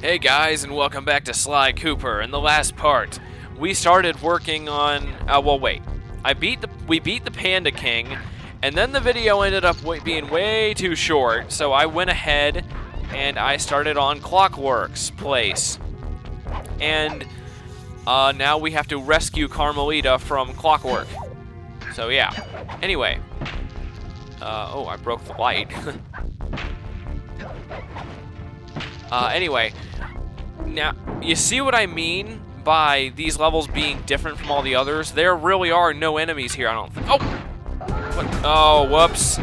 Hey guys, and welcome back to Sly Cooper. In the last part, we started working on. We beat the Panda King, and then the video ended up being way too short. So I went ahead and I started on Clockwork's place, and now we have to rescue Carmelita from Clockwork. So yeah. Anyway. Oh, I broke the light. Anyway. Now, you see what I mean by these levels being different from all the others? There really are no enemies here, I don't think. Oh! What? Oh, whoops.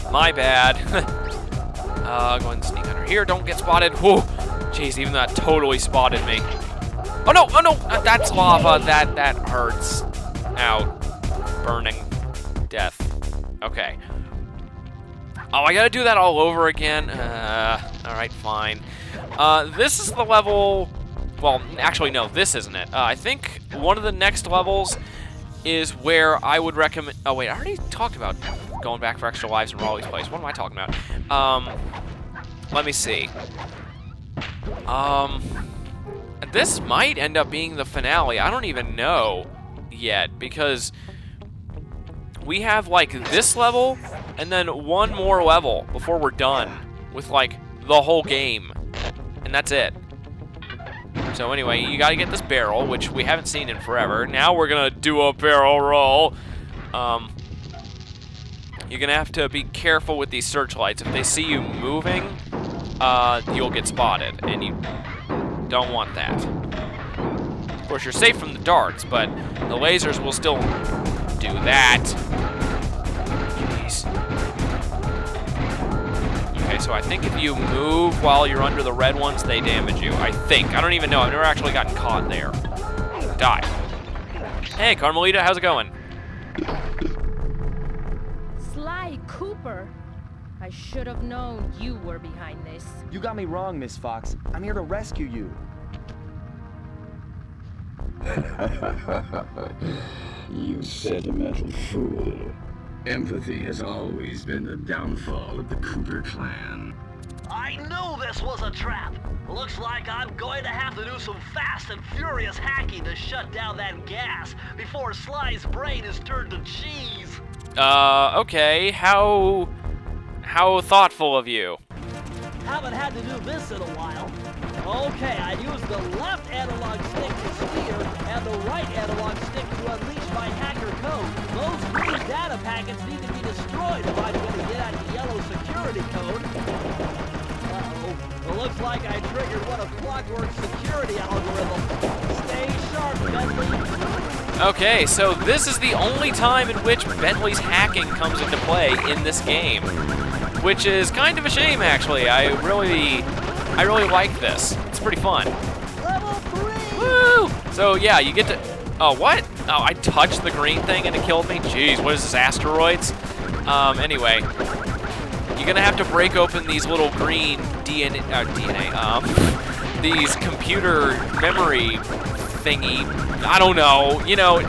My bad. Go ahead and sneak under here. Don't get spotted. Whoa. Jeez, even that totally spotted me. Oh, no! Oh, no! That's lava. That hurts. Ow. Burning. Death. Okay. Oh, I gotta do that all over again? Alright, fine. This is the level... Well, actually, no, this isn't it. I think one of the next levels is where I would recommend... Oh, wait, I already talked about going back for extra lives in Raleigh's place. What am I talking about? Let me see. This might end up being the finale. I don't even know yet, because we have, like, this level, and then one more level before we're done with, like, the whole game. And that's it. So anyway, you gotta get this barrel, which we haven't seen in forever. Now we're gonna do a barrel roll. You're gonna have to be careful with these searchlights. If they see you moving, you'll get spotted, and you don't want that. Of course, you're safe from the darts, but the lasers will still do that. Jeez. Okay, so I think if you move while you're under the red ones, they damage you. I think. I don't even know. I've never actually gotten caught there. Die. Hey, Carmelita, how's it going? Sly Cooper. I should have known you were behind this. You got me wrong, Miss Fox. I'm here to rescue you. You sentimental fool. Empathy has always been the downfall of the Cooper clan. I knew this was a trap. Looks like I'm going to have to do some fast and furious hacking to shut down that gas before Sly's brain is turned to cheese. Okay. How thoughtful of you. Haven't had to do this in a while. Okay, I used the left analog stick to steer and the right analog stick to unleash my hacker code. Those green data packets need to be destroyed if I'm going to get at the yellow security code. Uh-oh. It looks like I triggered one of Clockwork's security algorithms. Stay sharp, Bentley. Okay, so this is the only time in which Bentley's hacking comes into play in this game, which is kind of a shame, actually. I really like this. It's pretty fun. Level 3! Woo! So yeah, you get to... Oh, what? Oh, I touched the green thing and it killed me? Jeez, what is this, asteroids? Anyway, you're gonna have to break open these little green these computer memory thingy. I don't know, you know.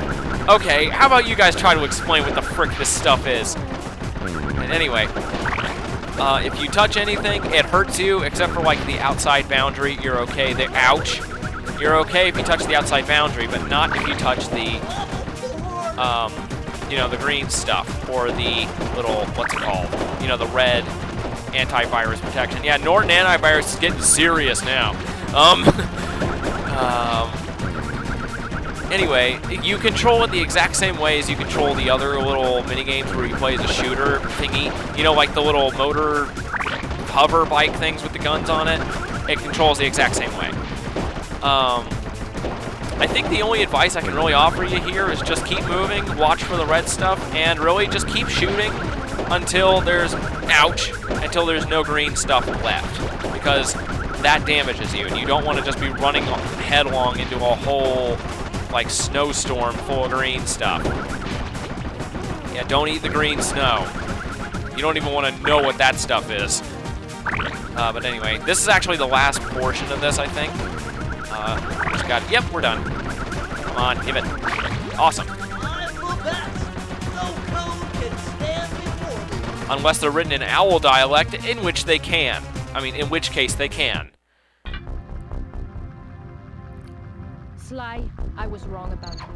Okay, how about you guys try to explain what the frick this stuff is? And anyway, if you touch anything, it hurts you, except for, like, the outside boundary. You're okay there. Ouch. You're okay if you touch the outside boundary, but not if you touch the, you know, the green stuff, or the little, what's it called? You know, the red antivirus protection. Yeah, Norton Antivirus is getting serious now. Anyway, you control it the exact same way as you control the other little mini-games where you play as a shooter thingy. You know, like the little motor hover bike things with the guns on it? It controls the exact same way. I think the only advice I can really offer you here is just keep moving, watch for the red stuff, and really just keep shooting until there's, until there's no green stuff left. Because that damages you, and you don't want to just be running headlong into a whole, like, snowstorm full of green stuff. Yeah, don't eat the green snow. You don't even want to know what that stuff is. But anyway, this is actually the last portion of this, I think. Just got, yep, we're done. Come on, give it. Awesome. I'm the best. No code can stand before me. Unless they're written in owl dialect, in which they can. I mean, in which case they can. Sly, I was wrong about you.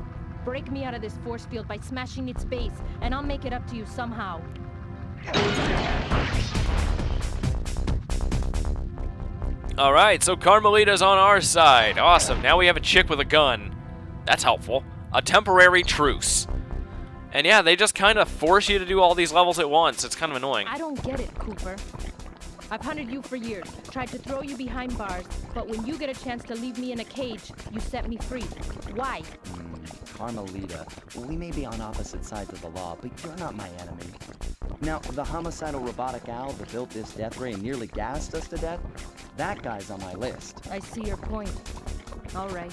Break me out of this force field by smashing its base, and I'll make it up to you somehow. Alright, so Carmelita's on our side. Awesome. Now we have a chick with a gun. That's helpful. A temporary truce. And yeah, they just kind of force you to do all these levels at once. It's kind of annoying. I don't get it, Cooper. I've hunted you for years, tried to throw you behind bars, but when you get a chance to leave me in a cage, you set me free. Why? Carmelita, we may be on opposite sides of the law, but you're not my enemy. Now, the homicidal robotic owl that built this death ray and nearly gassed us to death, that guy's on my list. I see your point. All right.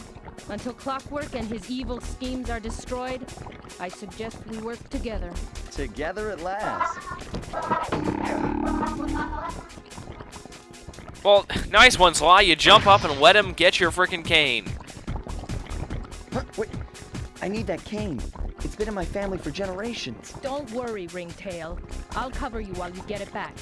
Until Clockwork and his evil schemes are destroyed, I suggest we work together. Together at last. Well, nice one, Sly. You jump up and let him get your frickin' cane. Huh, wait, I need that cane. It's been in my family for generations. Don't worry, Ringtail. I'll cover you while you get it back.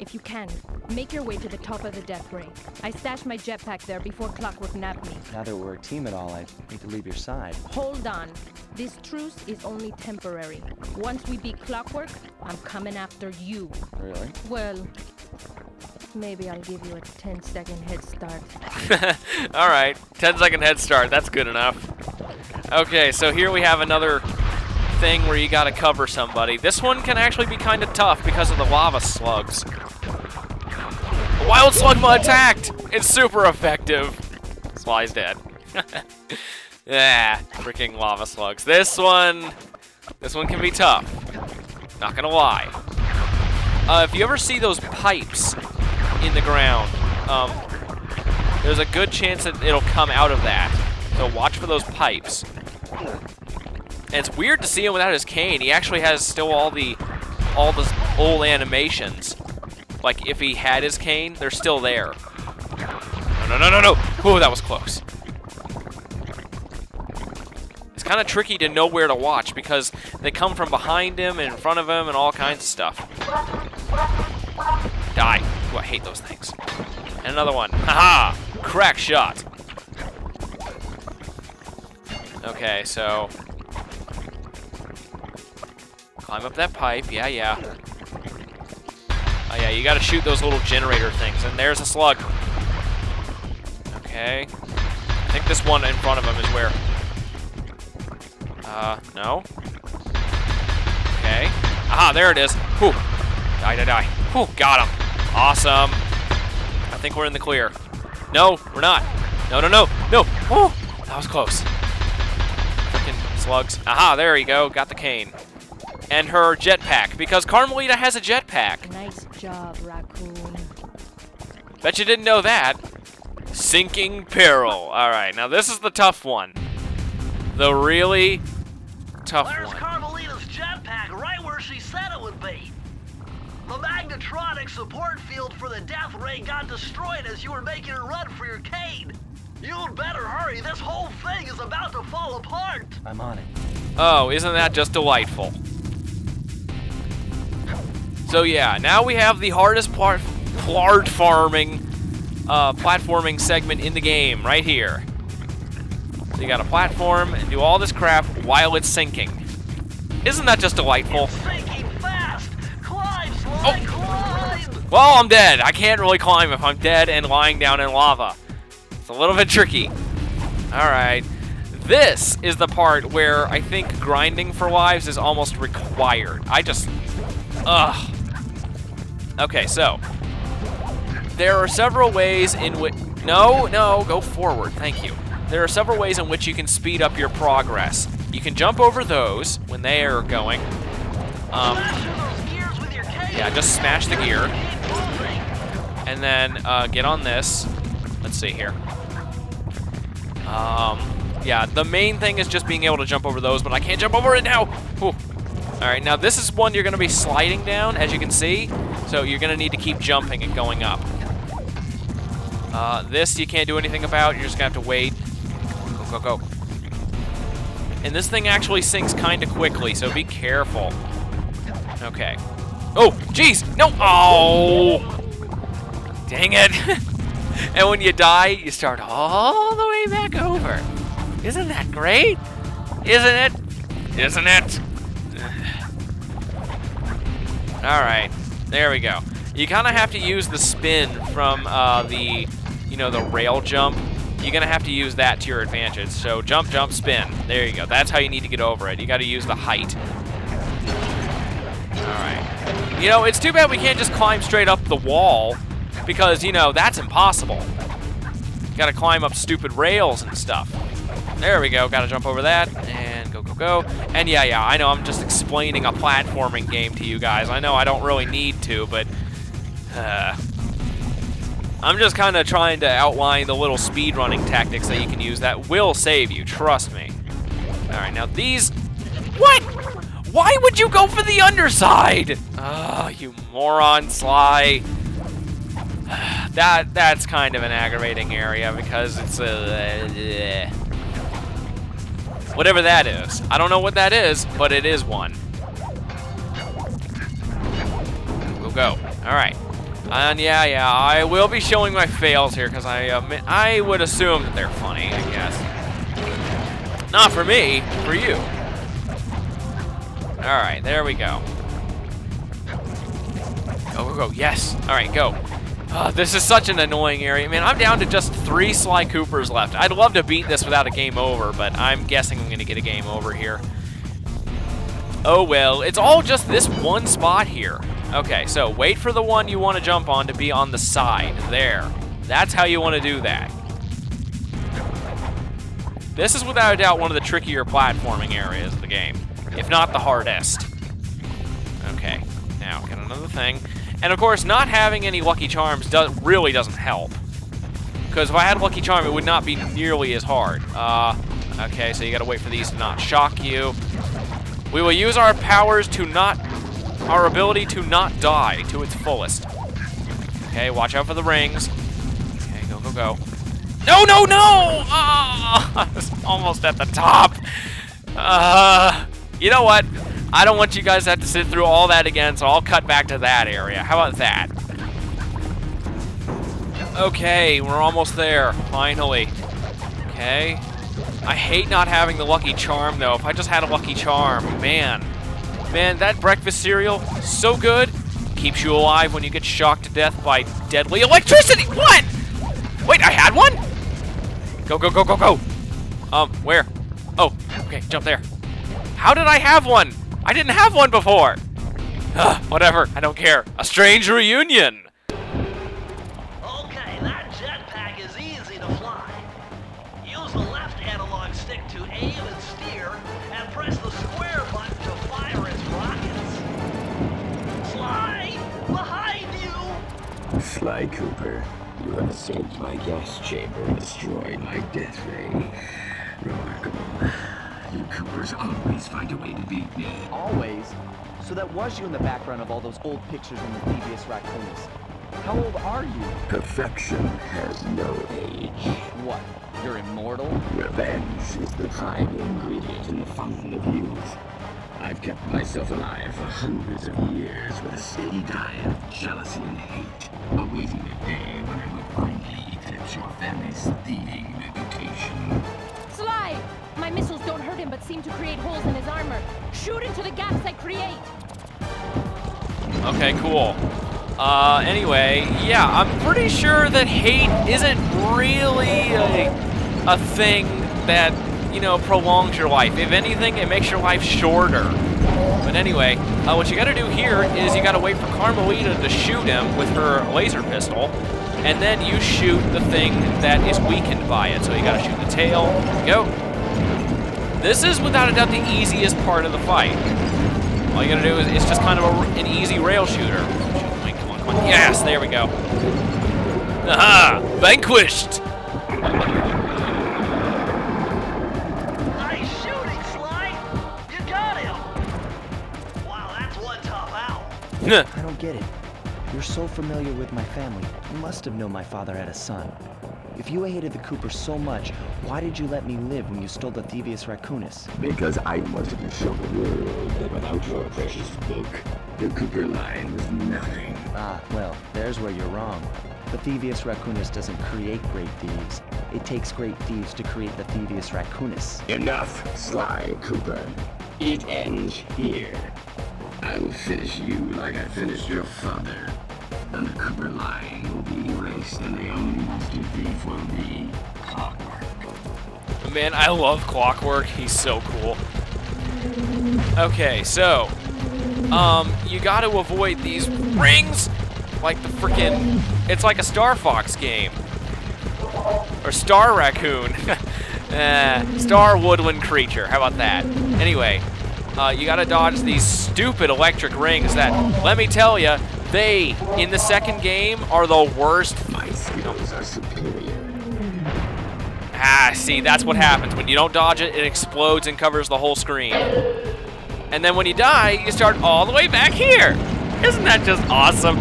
If you can, make your way to the top of the death ray. I stashed my jetpack there before Clockwork nabbed me. Now that we're a team at all, I hate to leave your side. Hold on. This truce is only temporary. Once we beat Clockwork, I'm coming after you. Really? Well, maybe I'll give you a 10-second head start. Alright, 10-second head start. That's good enough. Okay, so here we have another thing where you gotta cover somebody. This one can actually be kind of tough because of the lava slugs. Wild Slugma attacked! It's super effective. Sly's dead. Ah, freaking lava slugs. This one can be tough. Not gonna lie. If you ever see those pipes in the ground, there's a good chance that it'll come out of that. So watch for those pipes. And it's weird to see him without his cane. He actually has still all the old animations. Like, if he had his cane, they're still there. No. Ooh, that was close. It's kind of tricky to know where to watch because they come from behind him and in front of him and all kinds of stuff. Die. Ooh, I hate those things. And another one. Haha! Crack shot. Okay, so climb up that pipe. Yeah. Oh yeah, you gotta shoot those little generator things. And there's a slug. Okay. I think this one in front of him is where... no. Okay. Aha, there it is. Whew. Die. Whew, got him. Awesome. I think we're in the clear. No, we're not. No. Whew, that was close. Freaking slugs. Aha, there you go. Got the cane. And her jetpack, because Carmelita has a jetpack. Nice job, Raccoon. Bet you didn't know that. Sinking Peril. All right, now this is the tough one. The really tough There's one. Carmelita's jetpack right where she said it would be. The magnetronic support field for the death ray got destroyed as you were making a run for your cane. You'd better hurry. This whole thing is about to fall apart. I'm on it. Oh, isn't that just delightful? So yeah, now we have the hardest platforming segment in the game, right here. So you gotta platform and do all this crap while it's sinking. Isn't that just delightful? It's sinking fast. Climb, Sly, climb. Well, I'm dead. I can't really climb if I'm dead and lying down in lava. It's a little bit tricky. Alright. This is the part where I think grinding for lives is almost required. Ugh. Okay, so there are several ways in which... No, go forward. Thank you. There are several ways in which you can speed up your progress. You can jump over those when they are going. Yeah, just smash the gear. And then get on this. Let's see here. Yeah, the main thing is just being able to jump over those, but I can't jump over it now. Whew. All right, now this is one you're going to be sliding down, as you can see. So you're going to need to keep jumping and going up. This you can't do anything about. You're just going to have to wait. Go. And this thing actually sinks kind of quickly, so be careful. Okay. Oh, jeez. No. Oh. Dang it! And when you die, you start all the way back over. Isn't that great? Isn't it? Isn't it? Alright, there we go. You kind of have to use the spin from the rail jump. You're going to have to use that to your advantage. So jump, jump, spin. There you go. That's how you need to get over it. You got to use the height. Alright. You know, it's too bad we can't just climb straight up the wall because, you know, that's impossible. You got to climb up stupid rails and stuff. There we go. Got to jump over that and go, go, go. And yeah, I know I'm just explaining a platforming game to you guys. I know I don't really need to, but I'm just kind of trying to outline the little speedrunning tactics that you can use that will save you. Trust me. All right, now these... What? Why would you go for the underside? Oh, you moron, Sly. That's kind of an aggravating area because it's whatever that is. I don't know what that is, but it is one. We'll go. All right. And yeah, I will be showing my fails here because I would assume that they're funny, I guess. Not for me, for you. All right, there we go. Go, go, go. Yes. All right, go. This is such an annoying area. Man, I'm down to just 3 Sly Coopers left. I'd love to beat this without a game over, but I'm guessing I'm going to get a game over here. Oh, well. It's all just this one spot here. Okay, so wait for the one you want to jump on to be on the side. There. That's how you want to do that. This is without a doubt one of the trickier platforming areas of the game, if not the hardest. Okay, now get another thing. And of course, not having any Lucky Charms really doesn't help. Because if I had Lucky Charm, it would not be nearly as hard. Okay, so you gotta wait for these to not shock you. We will use our powers to our ability to not die to its fullest. Okay, watch out for the rings. Okay, go, go, go. No, no, no! Oh, I was almost at the top. You know what? I don't want you guys to have to sit through all that again, so I'll cut back to that area. How about that? Okay, we're almost there, finally. Okay. I hate not having the Lucky Charm, though. If I just had a Lucky Charm, man. Man, that breakfast cereal, so good. Keeps you alive when you get shocked to death by deadly electricity. What? Wait, I had one? Go, go, go, go, go. Where? Oh, okay, jump there. How did I have one? I didn't have one before. Whatever, I don't care. A strange reunion. Okay, that jetpack is easy to fly. Use the left analog stick to aim and steer, and press the square button to fire its rockets. Sly, behind you! Sly Cooper, you have escaped my gas chamber and destroyed my death ray. Remarkable. You Coopers always find a way to beat me. Always? So that was you in the background of all those old pictures in the devious raccoons. How old are you? Perfection has no age. What? You're immortal? Revenge is the prime ingredient in the fountain of youth. I've kept myself alive for hundreds of years with a steady diet of jealousy and hate, awaiting the day when I will finally eclipse your family's thieving reputation. Sly! My missiles don't hurt him but seem to create holes in his armor. Shoot into the gaps I create! Okay, cool. Anyway, yeah, I'm pretty sure that hate isn't really a thing that, you know, prolongs your life. If anything, it makes your life shorter. But anyway, what you gotta do here is you gotta wait for Carmelita to shoot him with her laser pistol, and then you shoot the thing that is weakened by it. So you gotta shoot the tail. Go. This is without a doubt the easiest part of the fight. All you gotta do is it's just kind of an easy rail shooter. Come on, come on. Yes, there we go. Aha! Vanquished! Nice shooting, Sly! You got him! Wow, that's one tough owl. I don't get it. You're so familiar with my family. You must have known my father had a son. If you hated the Coopers so much, why did you let me live when you stole the Thievius Raccoonus? Because I wanted to show the world that without your precious book, the Cooper line was nothing. Ah, well, there's where you're wrong. The Thievius Raccoonus doesn't create great thieves. It takes great thieves to create the Thievius Raccoonus. Enough, Sly Cooper. It ends here. I will finish you like I finished your father. And the Cooper line will be erased, and the only master thief will be Clockwork. Man, I love Clockwork. He's so cool. Okay, so you got to avoid these rings like the freaking. It's like a Star Fox game or Star Raccoon, Star Woodland Creature. How about that? Anyway, you got to dodge these stupid electric rings that, let me tell you, they in the second game are the worst. My skills are superior. Ah, see, that's what happens. When you don't dodge it, it explodes and covers the whole screen. And then when you die, you start all the way back here. Isn't that just awesome?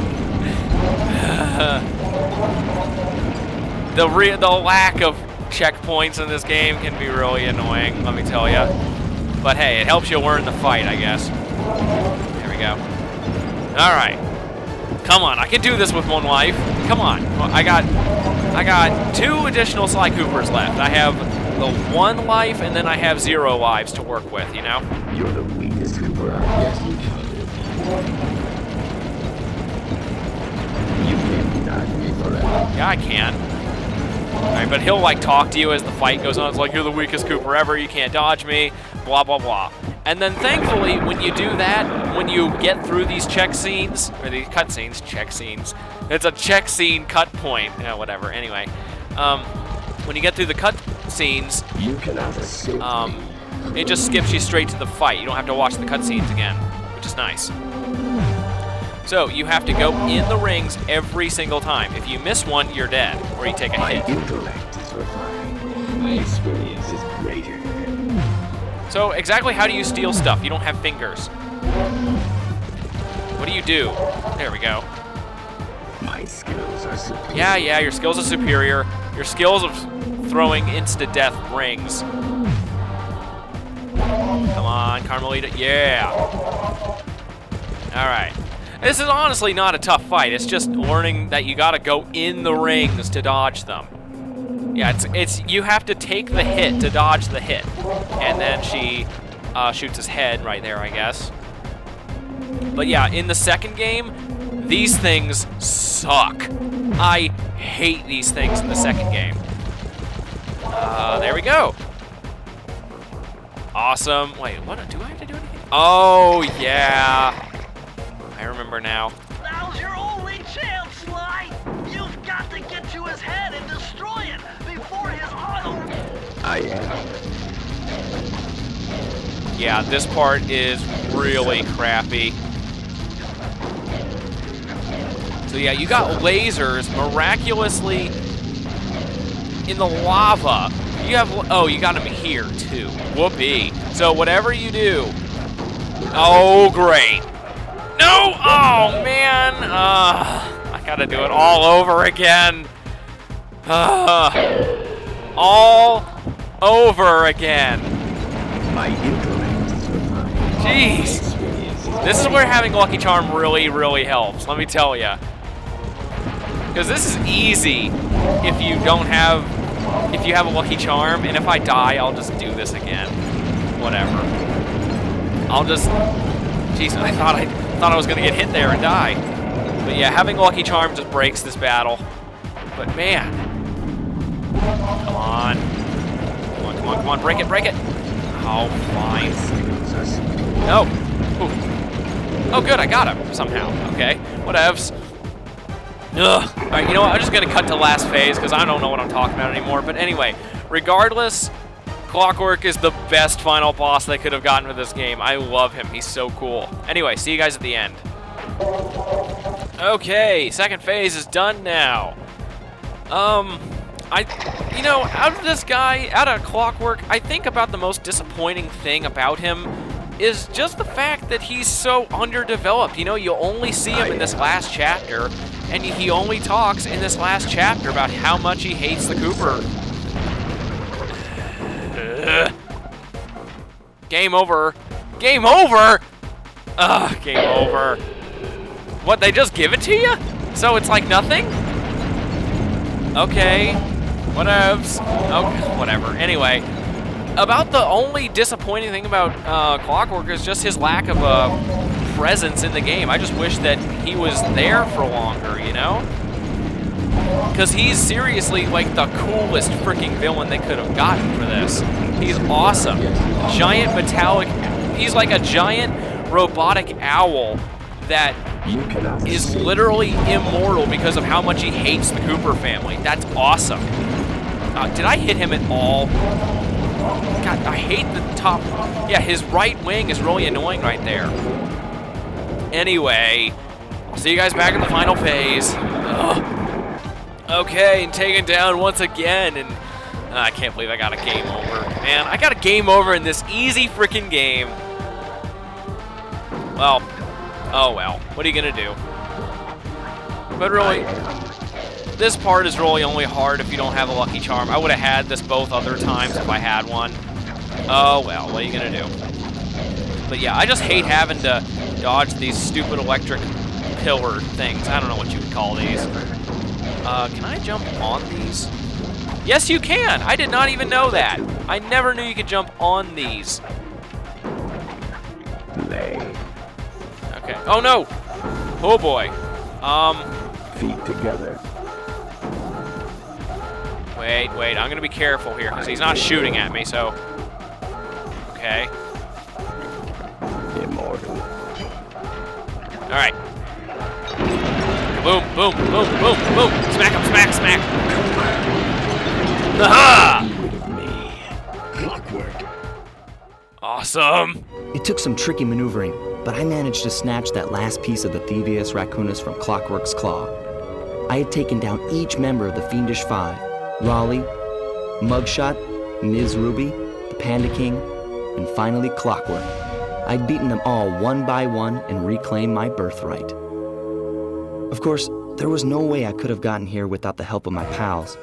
The lack of checkpoints in this game can be really annoying, let me tell you. But hey, it helps you learn the fight, I guess. There we go. All right. Come on, I can do this with one life. Come on. I got 2 additional Sly Coopers left. I have the 1 life, and then I have 0 lives to work with, you know? You're the weakest Cooper I've yet encountered. You can't dodge me forever. Yeah, I can. All right, but he'll like talk to you as the fight goes on. It's like, you're the weakest Cooper ever. You can't dodge me. Blah blah blah. And then thankfully, when you do that, when you get through these check scenes or these cut scenes, check scenes. It's a check scene cut point. Yeah, whatever. Anyway, when you get through the cut scenes, You cannot escape me. it just skips you straight to the fight. You don't have to watch the cut scenes again, which is nice. So you have to go in the rings every single time. If you miss one, you're dead, or you take a My hit. intellect is refined. My experience is greater. So exactly how do you steal stuff? You don't have fingers. What do you do? There we go. My skills are superior. Yeah, your skills are superior. Your skills of throwing insta-death rings. Come on, Carmelita. Yeah. All right. This is honestly not a tough fight. It's just learning that you gotta go in the rings to dodge them. Yeah, it's you have to take the hit to dodge the hit. And then she shoots his head right there, I guess. But yeah, in the second game, these things suck. I hate these things in the second game. There we go. Awesome. Wait, what? Do I have to do anything? Oh, yeah. I remember now. Now's your only chance, Sly! You've got to get to his head and destroy it before his auto... I am. Yeah, this part is really crappy. So yeah, you got lasers miraculously in the lava. You have, oh, you got them here too. Whoopee. So whatever you do, oh great. No, oh man, I gotta do it all over again. All over again. My intellect is refined. Jeez. This is where having Lucky Charm really, really helps, let me tell you. Because this is easy if you don't have, if you have a Lucky Charm, and if I die, I'll just do this again. Whatever. I'll just, jeez, I thought I was gonna get hit there and die. But yeah, having Lucky Charm just breaks this battle. But man. Come on. Come on, come on, come on, break it, break it. Oh, fine. No. Ooh. Oh, good, I got him somehow. Okay, whatevs. Ugh. All right, you know what? I'm just gonna cut to last phase because I don't know what I'm talking about anymore. But anyway, regardless, Clockwork is the best final boss they could have gotten for this game. I love him. He's so cool. Anyway, see you guys at the end. Okay, second phase is done now. You know, out of this guy, out of Clockwork, I think about the most disappointing thing about him is just the fact that he's so underdeveloped. You know, you only see him in this last chapter, and he only talks in this last chapter about how much he hates the Cooper. Game over. Game over? Ugh, game over. What, they just give it to you? So it's like nothing? Okay. Whatevs. Okay, whatever. Anyway, about the only disappointing thing about Clockwork is just his lack of presence in the game. I just wish that he was there for longer, you know? Because he's seriously like the coolest freaking villain they could have gotten for this. He's awesome. Giant metallic, he's like a giant robotic owl that is literally immortal because of how much he hates the Cooper family. That's awesome. Did I hit him at all? God, I hate the top. Yeah, his right wing is really annoying right there. Anyway, I'll see you guys back in the final phase. Ugh. Okay, and taken down once again, and I can't believe I got a game over. Man, I got a game over in this easy freaking game. Well, oh well. What are you gonna do? But really, this part is really only hard if you don't have a lucky charm. I would have had this both other times if I had one. Oh well, what are you gonna do? But yeah, I just hate having to dodge these stupid electric pillar things. I don't know what you would call these. Can I jump on these? Yes, you can! I did not even know that. I never knew you could jump on these. Okay. Oh no! Oh boy. Feet together. Wait, I'm gonna be careful here, because he's not shooting at me, so... Okay. Immortal. Alright. Boom, boom, boom, boom, boom! Smack him, smack, smack! Aha! Clockwork. Awesome! It took some tricky maneuvering, but I managed to snatch that last piece of the Thievius Raccoonus from Clockwork's claw. I had taken down each member of the Fiendish Five: Raleigh, Mugshot, Ms. Ruby, the Panda King, and finally Clockwork. I'd beaten them all one by one and reclaimed my birthright. Of course, there was no way I could have gotten here without the help of my pals.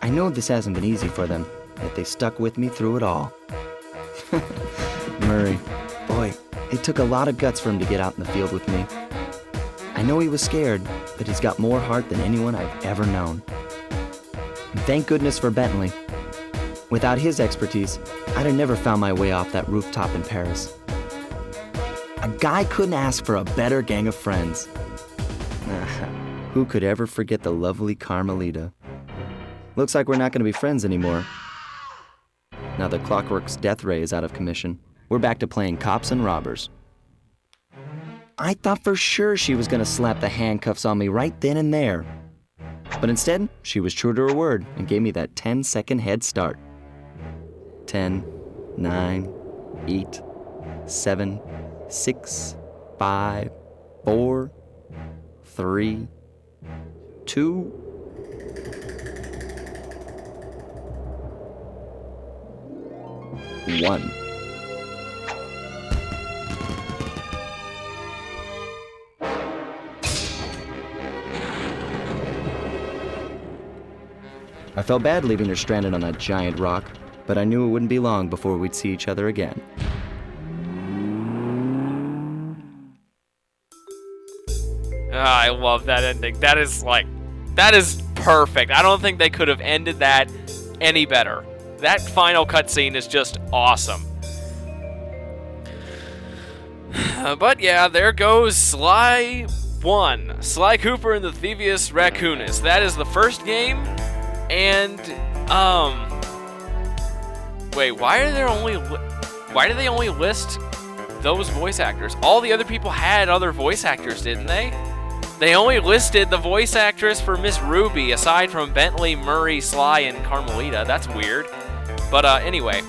I know this hasn't been easy for them, yet they stuck with me through it all. Murray, boy, it took a lot of guts for him to get out in the field with me. I know he was scared, but he's got more heart than anyone I've ever known. And thank goodness for Bentley. Without his expertise, I'd have never found my way off that rooftop in Paris. A guy couldn't ask for a better gang of friends. Who could ever forget the lovely Carmelita? Looks like we're not going to be friends anymore. Now that Clockwork's death ray is out of commission, we're back to playing cops and robbers. I thought for sure she was going to slap the handcuffs on me right then and there. But instead, she was true to her word and gave me that 10-second head start. 10, 9, 8, 7, 6, 5, 4, 3, 2, 1. I felt bad leaving her stranded on that giant rock, but I knew it wouldn't be long before we'd see each other again. I love that ending. That is perfect. I don't think they could have ended that any better. That final cutscene is just awesome. But yeah, there goes Sly 1. Sly Cooper and the Thievius Raccoonus. That is the first game, and wait, why do they only list those voice actors? All the other people had other voice actors, didn't they? They only listed the voice actress for Miss Ruby, aside from Bentley, Murray, Sly, and Carmelita. That's weird. But anyway.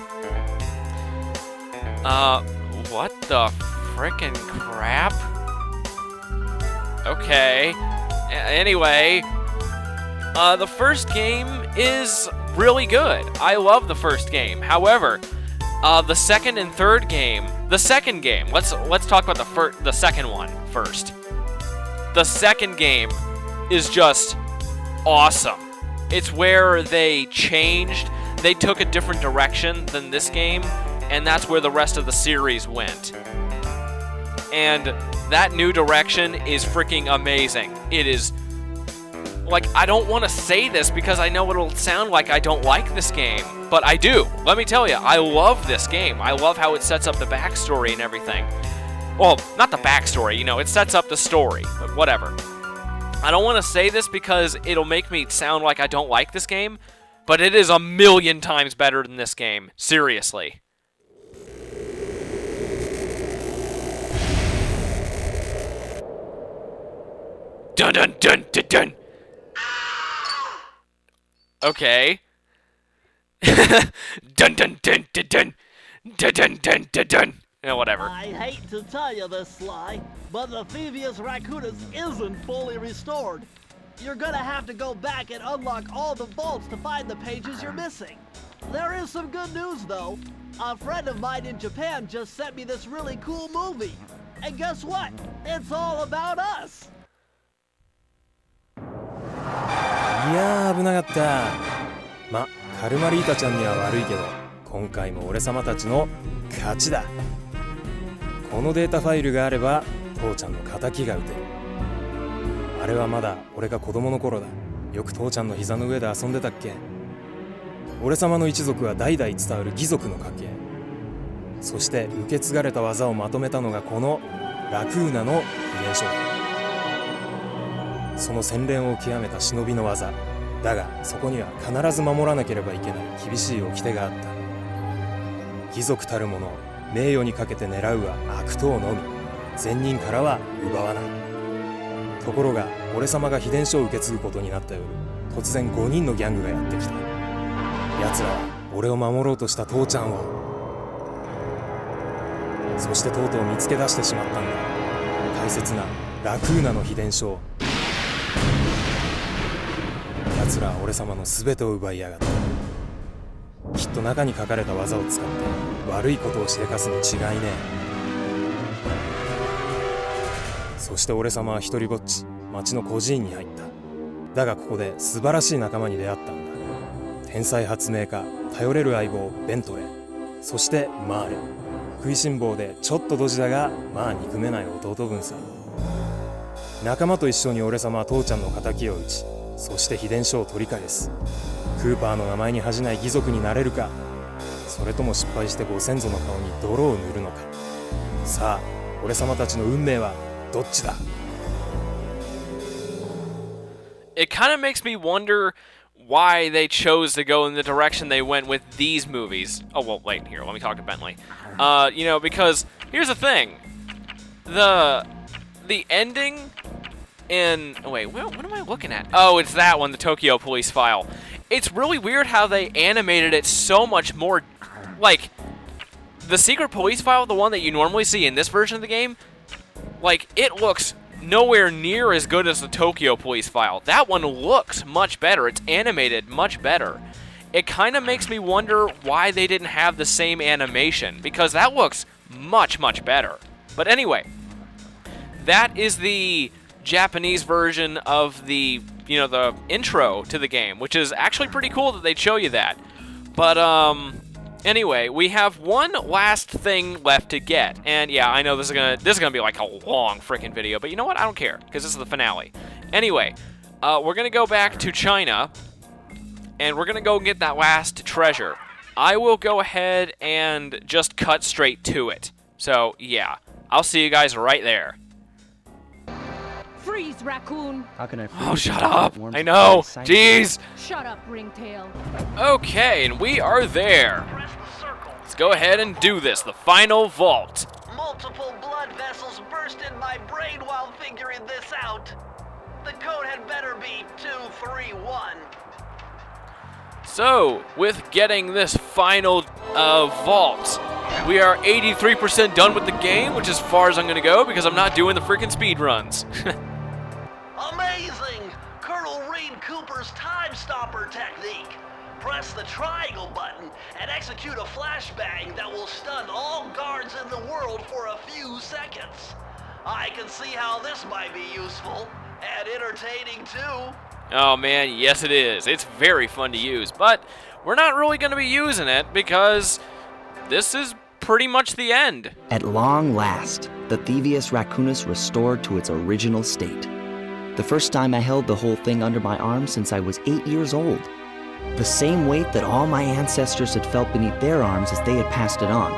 What the frickin' crap? Okay. Anyway. The first game is really good. I love the first game. However, the second and third game. The second game. Let's talk about the second one first. The second game is just awesome. It's where they changed. They took a different direction than this game, and that's where the rest of the series went. And that new direction is freaking amazing. It is like, I don't want to say this because I know it'll sound like I don't like this game, but I do. Let me tell you, I love this game. I love how it sets up the backstory and everything. Well, not the backstory, you know, it sets up the story, but whatever. I don't want to say this because it'll make me sound like I don't like this game, but it is 1,000,000 times better than this game. Seriously. Dun dun dun dun dun! Okay. Dun dun dun dun dun! Dun dun dun dun dun! Yeah, whatever. I hate to tell you this, Sly, but the Thievius Raccoonus isn't fully restored. You're gonna have to go back and unlock all the vaults to find the pages you're missing. There is some good news, though. A friend of mine in Japan just sent me this really cool movie. And guess what? It's all about us. いやー危なかった。ま、カルマリータちゃんには悪いけど、今回も俺様たちの勝ちだ。このデータファイルがあれば父ちゃんの敵が撃てる。あれはまだ俺が子供の頃だ。よく父ちゃんの膝の上で遊んでたっけ。俺様の一族は代々伝わる義族の家系。そして受け継がれた技をまとめたのがこのラクーナの秘伝書だ。その洗練を極めた忍びの技だが、そこには必ず守らなければいけない厳しい掟があった。義族たる者、名誉にかけて狙うは悪党のみ、善人からは奪わない。ところが俺様が秘伝書を受け継ぐことになった夜、突然5人のギャングがやってきた。奴らは俺を守ろうとした父ちゃんを、そしてとうとう見つけ出してしまったんだ。大切なラクーナの秘伝書を。奴らは俺様の全てを奪いやがった。きっと中に書かれた技を使って悪いことをしでかすに違いねえ。そして俺様は一人ぼっち町の孤児院に入った。だがここで素晴らしい仲間に出会ったんだ。天才発明家、頼れる相棒ベントレー、そしてマーレ。食いしん坊でちょっとドジだがまあ憎めない弟分さ。仲間と一緒に俺様は父ちゃんの敵を討ち、そして秘伝書を取り返す。クーパーの名前に恥じない義族になれるか、それとも失敗してご先祖の顔に泥を塗るのか。さあ俺様たちの運命はどっちだ。 It kind of makes me wonder why they chose to go in the direction they went with these movies. Oh, well, wait, here, let me talk to Bentley. You know, because here's the thing. The ending in... Oh, wait, what am I looking at? Oh, it's that one, the Tokyo Police File. It's really weird how they animated it so much more... Like, the Secret Police File, the one that you normally see in this version of the game, like, it looks nowhere near as good as the Tokyo Police File. That one looks much better. It's animated much better. It kind of makes me wonder why they didn't have the same animation, because that looks much, much better. But anyway, that is the Japanese version of the, you know, the intro to the game, which is actually pretty cool that they'd show you that. But, anyway, we have one last thing left to get, and yeah, I know this is gonna be like a long freaking video, but you know what? I don't care, because this is the finale. Anyway, we're gonna go back to China, and we're gonna go get that last treasure. I will go ahead and just cut straight to it. So yeah, I'll see you guys right there. Freeze, raccoon! How can I Oh, shut up! I know! Jeez! Shut up, ringtail. Okay, and we are there. Press the circle. Let's go ahead and do this, the final vault. Multiple blood vessels burst in my brain while figuring this out. The code had better be 231. So, with getting this final vault, we are 83% done with the game, which is as far as I'm going to go because I'm not doing the freaking speed runs. Amazing! Colonel Reed Cooper's time stopper technique. Press the triangle button and execute a flashbang that will stun all guards in the world for a few seconds. I can see how this might be useful and entertaining too. Oh man, yes it is. It's very fun to use, but we're not really going to be using it because this is pretty much the end. At long last, the Thievius Raccoonus restored to its original state. The first time I held the whole thing under my arm since I was 8 years old. The same weight that all my ancestors had felt beneath their arms as they had passed it on.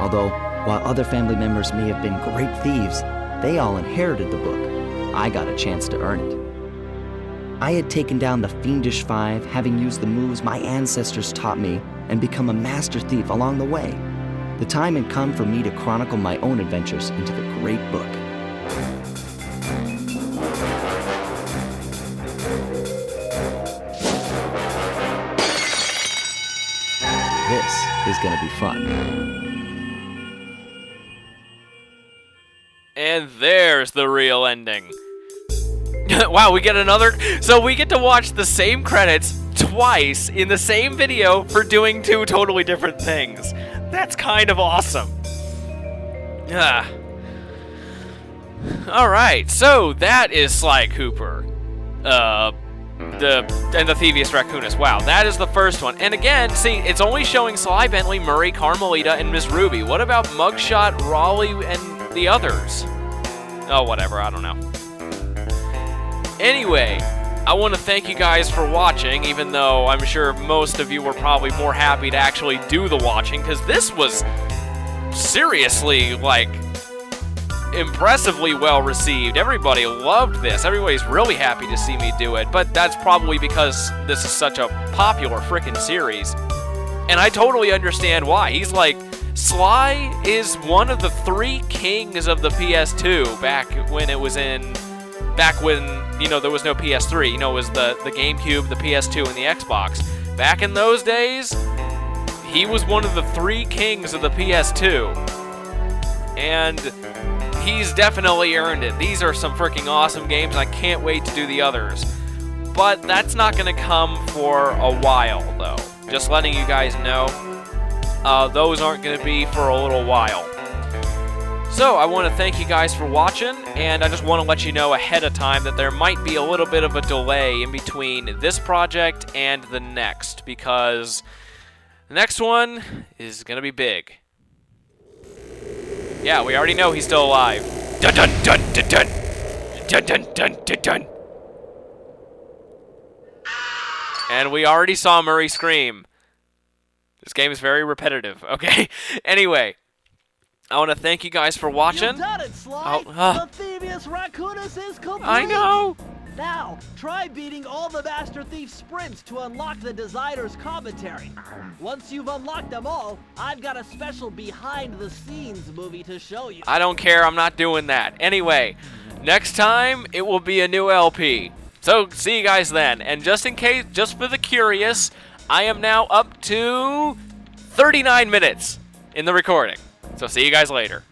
Although, while other family members may have been great thieves, they all inherited the book. I got a chance to earn it. I had taken down the Fiendish Five, having used the moves my ancestors taught me, and become a master thief along the way. The time had come for me to chronicle my own adventures into the great book. This is gonna be fun. And there's the real ending. Wow, we get another... So we get to watch the same credits twice in the same video for doing two totally different things. That's kind of awesome. Alright, so that is Sly Cooper. And the Thievius Raccoonus. Wow, that is the first one. And again, see, it's only showing Sly, Bentley, Murray, Carmelita, and Miss Ruby. What about Mugshot, Raleigh, and the others? Oh, whatever, I don't know. Anyway, I want to thank you guys for watching, even though I'm sure most of you were probably more happy to actually do the watching, because this was seriously, like, impressively well received. Everybody loved this. Everybody's really happy to see me do it, but that's probably because this is such a popular frickin' series. And I totally understand why. He's like, Sly is one of the 3 kings of the PS2 back when, you know, there was no PS3. You know, it was the GameCube, the PS2, and the Xbox. Back in those days, he was one of the 3 kings of the PS2. And he's definitely earned it. These are some freaking awesome games. I can't wait to do the others. But that's not going to come for a while, though. Just letting you guys know. Those aren't going to be for a little while. So, I want to thank you guys for watching, and I just want to let you know ahead of time that there might be a little bit of a delay in between this project and the next, because the next one is going to be big. Yeah, we already know he's still alive. Dun dun dun dun dun! Dun dun dun dun dun! And we already saw Murray scream. This game is very repetitive, okay? Anyway, I want to thank you guys for watching. You've done it, Sly! The Thievius Raccoonus is complete! I know! Now, try beating all the Master Thief sprints to unlock the designer's commentary. Once you've unlocked them all, I've got a special behind-the-scenes movie to show you. I don't care, I'm not doing that. Anyway, next time, it will be a new LP. So, see you guys then. And just in case, just for the curious, I am now up to 39 minutes in the recording. So see you guys later.